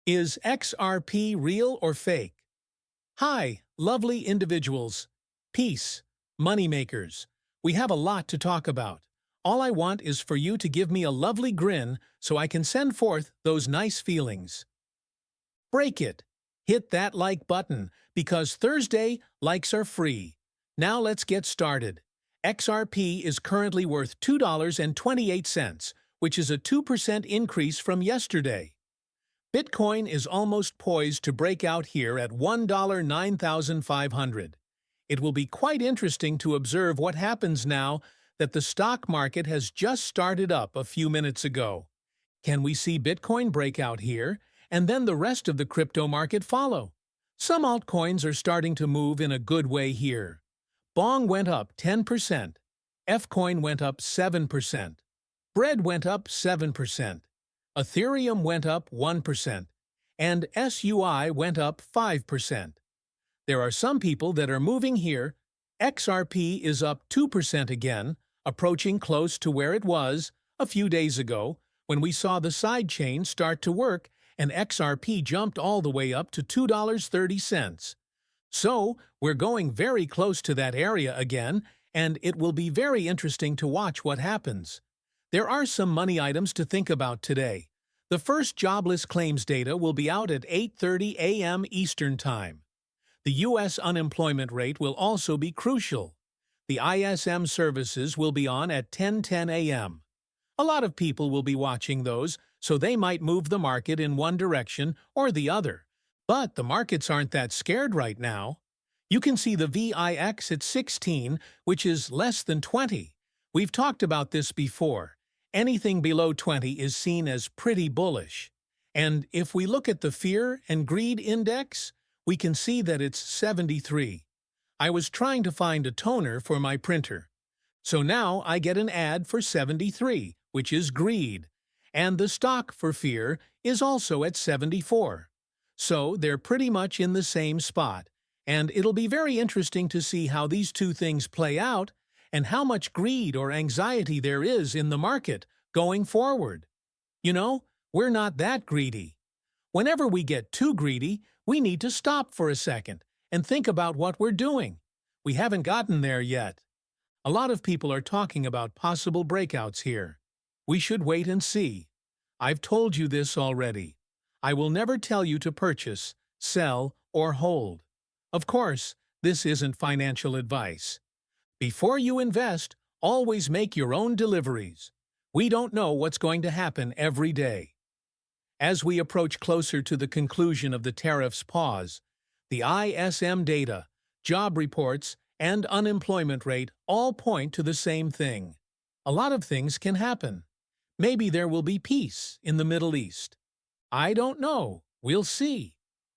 Is XRP real or fake? Hi, lovely individuals. Peace, moneymakers. We have a lot to talk about. All I want is for you to give me a lovely grin so I can send forth those nice feelings. Break it. Hit that like button because Thursday likes are free. Now let's get started. XRP is currently worth $2.28, which is a 2% increase from yesterday. Bitcoin is almost poised to break out here at $1,9,500. It will be quite interesting to observe what happens now that the stock market has just started up a few minutes ago. Can we see Bitcoin break out here, and then the rest of the crypto market follow? Some altcoins are starting to move in a good way here. Bong went up 10%, Fcoin went up 7%, Bread went up 7%. Ethereum went up 1%, and SUI went up 5%. There are some people that are moving here. XRP is up 2% again, approaching close to where it was a few days ago when we saw the sidechain start to work and XRP jumped all the way up to $2.30. So, we're going very close to that area again, and it will be very interesting to watch what happens. There are some money items to think about today. The first jobless claims data will be out at 8:30 a.m. Eastern Time. The U.S. unemployment rate will also be crucial. The ISM services will be on at 10:10 a.m. A lot of people will be watching those, so they might move the market in one direction or the other. But the markets aren't that scared right now. You can see the VIX at 16, which is less than 20. We've talked about this before. Anything below 20 is seen as pretty bullish. And if we look at the Fear and Greed Index, we can see that it's 73. I was trying to find a toner for my printer. So now I get an ad for 73, which is greed. And the stock for Fear is also at 74. So they're pretty much in the same spot. And it'll be very interesting to see how these two things play out and how much greed or anxiety there is in the market going forward. You know, we're not that greedy. Whenever we get too greedy, we need to stop for a second and think about what we're doing. We haven't gotten there yet. A lot of people are talking about possible breakouts here. We should wait and see. I've told you this already. I will never tell you to purchase, sell, or hold. Of course, this isn't financial advice. Before you invest, always make your own deliveries. We don't know what's going to happen every day. As we approach closer to the conclusion of the tariffs pause, the ISM data, job reports, and unemployment rate all point to the same thing. A lot of things can happen. Maybe there will be peace in the Middle East. I don't know. We'll see.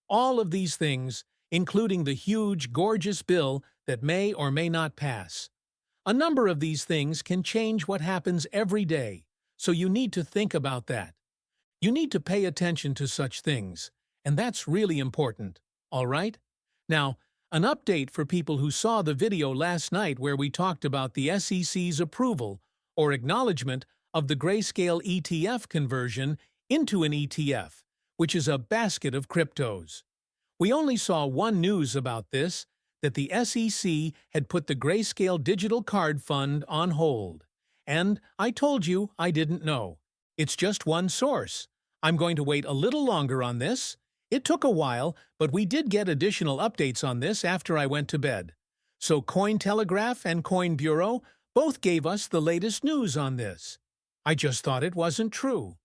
All of these things, including the huge, gorgeous bill that may or may not pass. A number of these things can change what happens every day, so you need to think about that. You need to pay attention to such things, and that's really important, all right? Now, an update for people who saw the video last night where we talked about the SEC's approval or acknowledgement of the Grayscale ETF conversion into an ETF, which is a basket of cryptos. We only saw one news about this, that the SEC had put the Grayscale Digital Card Fund on hold. And I told you I didn't know. It's just one source. I'm going to wait a little longer on this. It took a while, but we did get additional updates on this after I went to bed. So Cointelegraph and Coin Bureau both gave us the latest news on this. I just thought it wasn't true.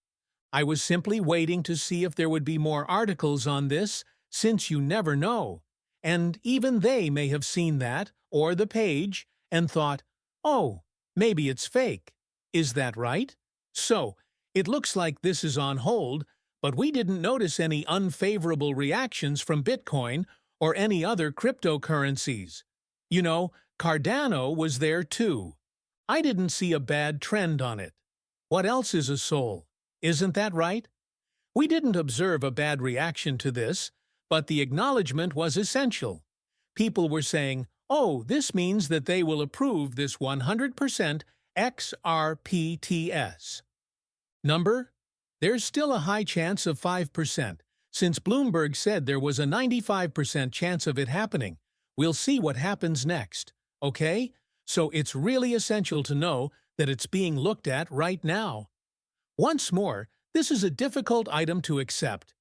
I was simply waiting to see if there would be more articles on this, since you never know. And even they may have seen that, or the page, and thought, oh, maybe it's fake. Is that right? So, it looks like this is on hold, but we didn't notice any unfavorable reactions from Bitcoin or any other cryptocurrencies. You know, Cardano was there too. I didn't see a bad trend on it. What else is a soul? Isn't that right? We didn't observe a bad reaction to this, but the acknowledgement was essential. People were saying, oh, this means that they will approve this 100% XRPTS. Number? There's still a high chance of 5%, Since Bloomberg said there was a 95% chance of it happening, we'll see what happens next, okay? So it's really essential to know that it's being looked at right now. Once more, this is a difficult item to accept,